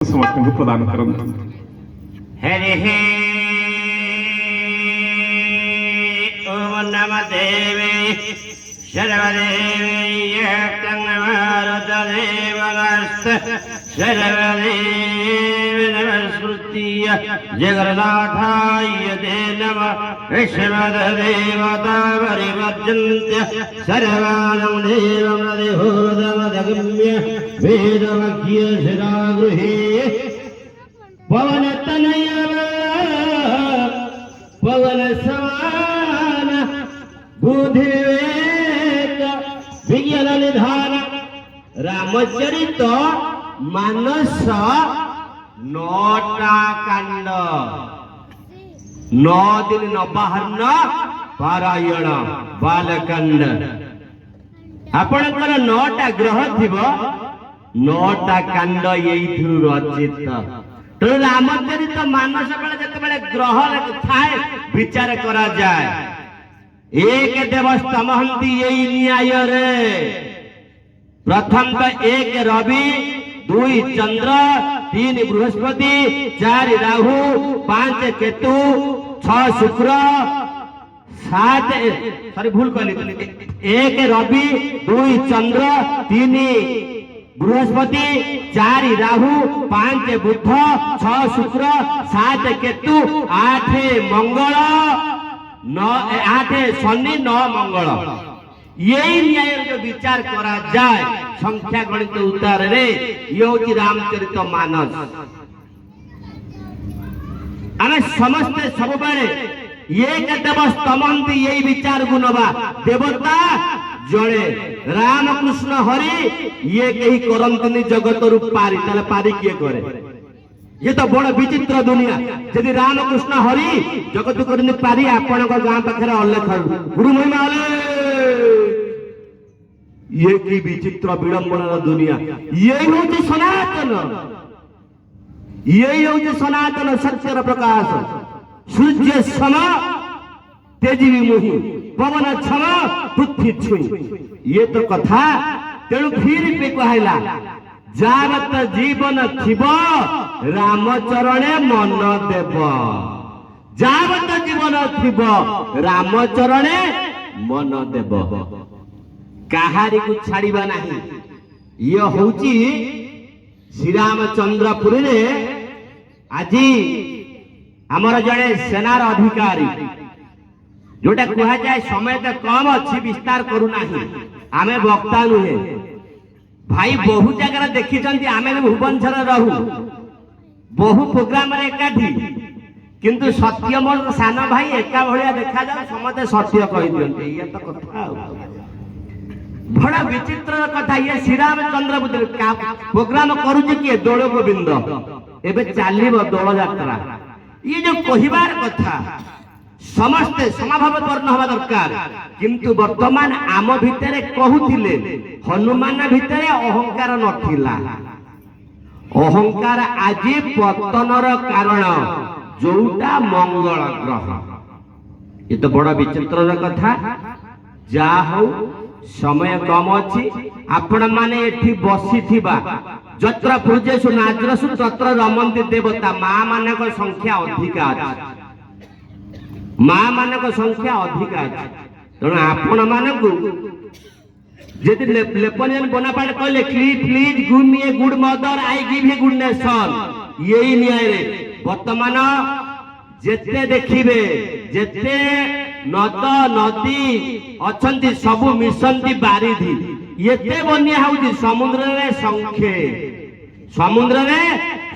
समस्त प्रदान करंतु। हरि ओम नमः देवे सर्वदेवी तन्मारुतदेवनस्त सर्वदेव नमस्कृत्य जगन्नाथाय ते नमः विश्वदेवता परिवर्जन्त्य सर्वाणं देवं देहोदमदगम्य वेदवाक्य शिरागृहे पवनतनय पवन समान बुद्धिवेक विज्ञान निधान रामचरित मानस 9टा कांड 9 दिन नवाहन पारायण बालकांड आपणकर 9टा ग्रह थिब 9टा कांड एइथुरु रचित। तेणु रामचरित मानस बेले जिते ग्रह थाए विचार करा जाए एक देवस्तमहंती यही न्याय रे प्रथम तो 1 रवि 2 चंद्र 3 बृहस्पति 4 राहु 5 केतु 6 शुक्र 7 सॉरी भूल कहली 1 रवि 2 चंद्र 3 बृहस्पति 4 राहु 5 बुध 6 शुक्र 7 केतु 8 मंगल 8 शनि 9 मंगल यही न्याय जो विचार करा जाए संख्या गणित उतार रे ये होची रामचरित मानस। आमे समस्ते सब बेले ये देव स्तमंती यही विचार को नवा देवता जड़े रामकृष्ण हरि ये कहीं करंतनी जगत रु पारी ताले पारी किए करे ये तो बड़ विचित्र दुनिया यदि रामकृष्ण हरि जगत करनी पारी आपण गाँ पाखे अल्लेख गुरु महिमा ये की विचित्र विडंबना दुनिया यही हूँ सनातन यही हूँ सनातन सत्यर प्रकाश सूर्य सम तेजी मुहि पवन क्षम पृथ्वी छुई ये तो कथा तेणु फिर भी कहला जावत जीवन थिब रामचरणे मन देव जावत जीवन थिब रामचरणे मन देव काहारी को छाड़िबा नहीं ये होची श्री रामचंद्रपुरी रे आजी आमर जड़े सेनार अधिकारी जोटा कह जाए समय तो कम अच्छी विस्तार करूना आमे वक्ता नुहे भाई बहु जगह देखी आमे भुवनेश्वर रहू बहु प्रोग्राम एकाठी किंतु सत्य मोर सान भाई एका भाया देखा जाए समस्ते सत्य कही दिखते ये तो कथा बड़ा विचित्र कथा ये श्री रामचंद्र प्रोग्राम करुचे किए दोल गोविंद एबे चलिबो दोल यात्रा ये जो कहिबार कथा समस्ते समाभाव वर्ण हवा दरकार किंतु वर्तमान आम भितरे कहूथिले हनुमान भितरे अहंकार नथिला अहंकार आजी पतनर कारण जोटा मंगल ग्रह ये तो बड़ा विचित्र कथा जा हो समय कम अच्छी आपण माने एठी बसी थिबा जत्र पूजेषु नाद्रसु तत्र रमन्ति देवता मां मानक संख्या अधिका अछि मां मानक संख्या अधिका अछि तेणु आपण मानकु यदि लेपनियन बोनापार्ट कहले please give me a good mother I give a good nation यही न्याय रे वर्तमान जेते देखिबे जेते नद नदी अछंती सबु मिशंती बारिधि एते बन्या होउची समुद्र रे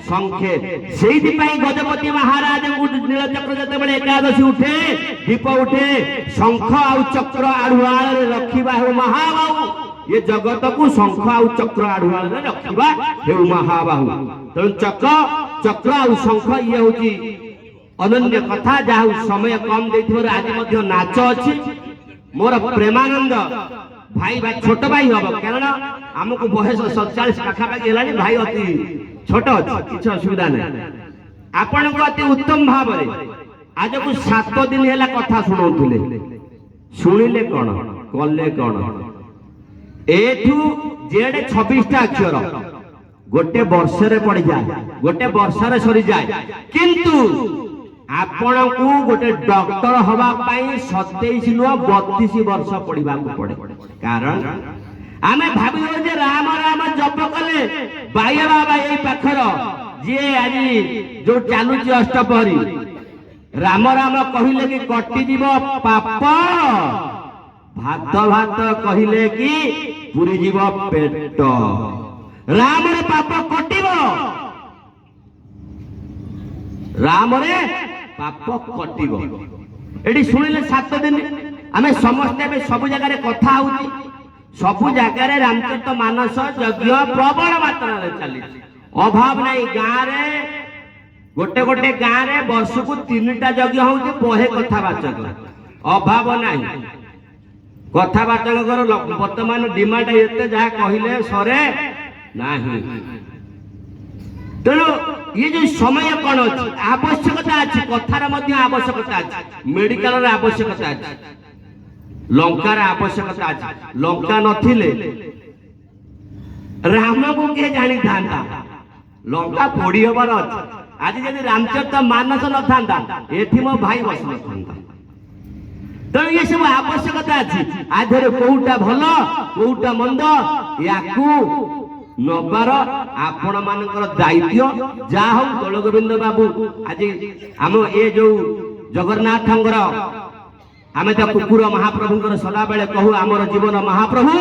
संख्ये सेहिति पई गजपति महाराज नीलचक्र जते बळे एकादशी उठे दीप उठे शंख आउ चक्र आढ़ुआल रे रखिबा हे महाबाहु ये जगत को शंख आउ चक्र आढ़ुआल रे रखिबा हे महाबाहु तेणु चक्र आउ शंख ये होउची अनन्य कथा जहाँ समय कम देथिबार आज मध्य नाच अछि मोर प्रेमानंद भाई भाई छोट भाई हम कारण आमको बयस 47 पाखापाखि है भाई अति छोट अच्छी किसी असुविधा नहीं आपण को अति उत्तम भाव आज को 7 दिन है कथा शुणुले शुणिले कौन कले कौन एठू जेड 26टा अक्षर गोटे वर्षरे पड़ जाए, गोटे वर्षरे सरी जाए, किंतु आपण को गोटे डॉक्टर हवा पाई 27 नुआ 32 वर्ष पढ़ा पड़े। कारण आमे भाबियो जे राम राम जप कले बाया बाबा एई पाखर जे आज जो चालुची अष्टपहरी राम राम कहिले कि कटि जीव पाप, भात भात कहिले कि पुरी जीव पेट। राम रे पाप कटिब, राम रे पाप कटिब। एडी सुनिले 7 दिन आमे समस्त सब जगह कथा होउची, सबु जगह रामचरित मानस यज्ञ प्रबल मात्रा चली, अभाव नहीं। गाँव रे गोटे गोटे गाँव रे वर्ष को 3टा यज्ञ होउची, बहे कथावाचक, अभाव नहीं। कथावाचक वर्तमान डिमांड एते जहाँ कहले सरे नहीं। तेणु ये जो समय कौन अच्छी आवश्यकता अच्छी, कथार मध्य आवश्यकता अच्छी, मेडिकल आवश्यकता अच्छी, लंकार आवश्यकता अच्छी। लंका नथिले राम को किए जानी था, लंका पोड़ी हबार अच्छी। आज यदि रामचरित मानस न था एथि मो भाई बस न था। तेणु ये सब आवश्यकता अच्छी। आधे कोउटा भल कोउटा मंद याकू नबार आपण मानकर दायित्व। जा हो दल गोविंद बाबू आज आम ये जो जगन्नाथंकर आमे तो कुकुर महाप्रभुंकर सदा बेले कहू आमर जीवन महाप्रभु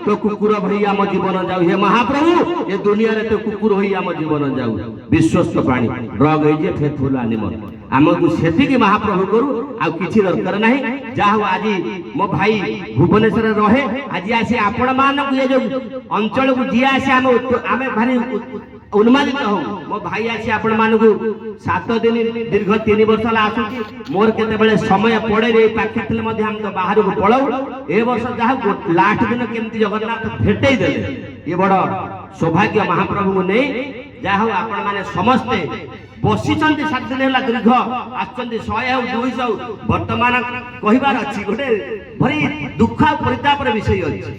तो कुकुर भई आम जीवन जाऊ। हे महाप्रभु ये दुनिया रे तो कुकुर होई आम जीवन जाऊ। विश्वस्त प्राणी ड्रग है जे फेथफुल एनिमल आमको सेतिकी महाप्रभु करू आ किछि दरकार नाही। जा हो आज मो भाई भुवनेश्वर रहे, आज आसी आपण मानक ये जो अंचल को दिया आसी आमे भारी उन्मादित हो। मो भाई आसी आपण मानक 7 दिन दीर्घ 3 वर्ष ला आसुची। मोर केते बेले समय पड़े रे पाखे थिले मध्ये हम तो बाहर को पळाउ। ए वर्ष जा लास्ट दिन केमती जगन्नाथ भेटै देले, ये बड़ सौभाग्य महाप्रभु को नहीं। जा हो आपण माने समस्ते बसी 7 दिन है दीर्घ आसुचंती 100 200 वर्तमान कहिबार अछि गोटे भरी दुख परिताप विषय अछि।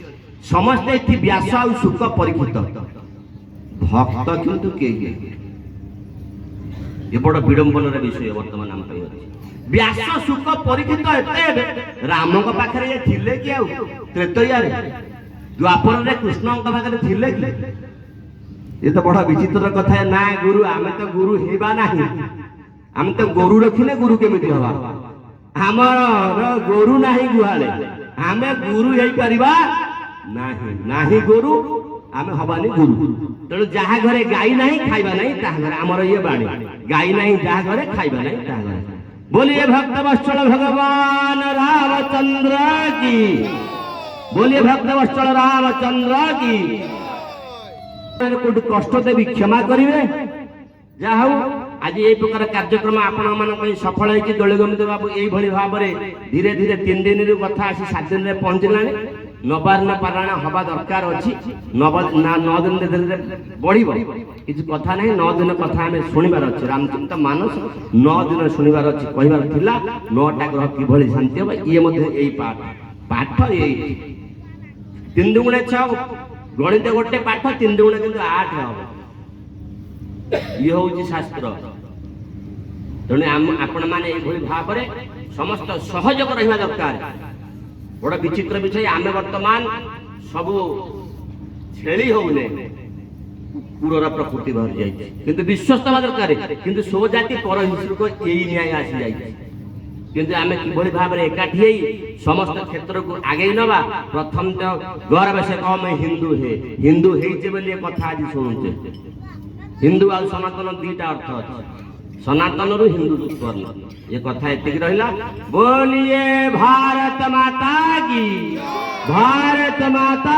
समस्ते इति व्यास आ सुख परीक्षित, भक्त किंतु के ये बड़ विडंबन विषय वर्तमान हम अछि। व्यास सुख परीक्षित एते राम को पाखरे ये थिले कि आ त्रेतया रे द्वापर रे कृष्ण को पाखरे थिले कि। ये तो बड़ा विचित्र कथा है ना। गुरु आमे तो गुरु हेबा नहीं, आम तो गोरु रखिले गुरु केमिति हवा। हमर गोरु नाही गुहाले, आमे गुरु हेई परिबा नाही, नाही गोरु आमे हबानी गुरु। तेणु जहाँ घरे गाई नहीं खाइबा नहीं ताहा घरे आमर ये बाणी, गाई नहीं जहाँ घरे खाइबा नहीं ताहा घरे। बोलिए भक्त वत्सल भगवान रामचंद्र की, बोलिए भक्त वत्सल रामचंद्र की। कष्ट देवी क्षमा करेंगे। जा हो आज ये प्रकार कार्यक्रम आपण मान सफल होती। दल गोविंद बाबू यही भाव में धीरे धीरे 3 दिन कथा आसी 7 दिन में पहुंचला। नवारण पारायण हवा दरकार अच्छी। 9 दिन धीरे बढ़ किसी कथा नहीं। 9 दिन कथा आम शुणवार अच्छे। रामचरित मानस 9 दिन शुणवार अच्छी कहबार थिला। 9टा ग्रह किभली शांति हम ये यही पाठ पाठ ये 3 दुगुणे 6 गणित गोटे पाठ 3 दुगुणे किंतु 8 हम ये हूँ शास्त्र। तेणु आपण मैंने भाव में समस्त सहयोग रहा दरकार। बड़ा विचित्र विषय आम वर्तमान सब छेली होने कुकुर प्रकृति बाहर जाए किंतु विश्वस्त हवा दरकार। किंतु सो जाति पर हिंसुक यही न्याय आसी जाए। किंतु आम कि भाव में एकाठी समस्त क्षेत्र को आगे नवा। प्रथम तो गर्व से कह मैं हिंदू है, हिंदू है कथा आज शुणुचे। हिंदू आ सनातन 2टा अर्थ अच्छे। सनातन रु हिंदू उत्पन्न ये कथा एतिक रहिला। बोलिए भारत माता की, भारत माता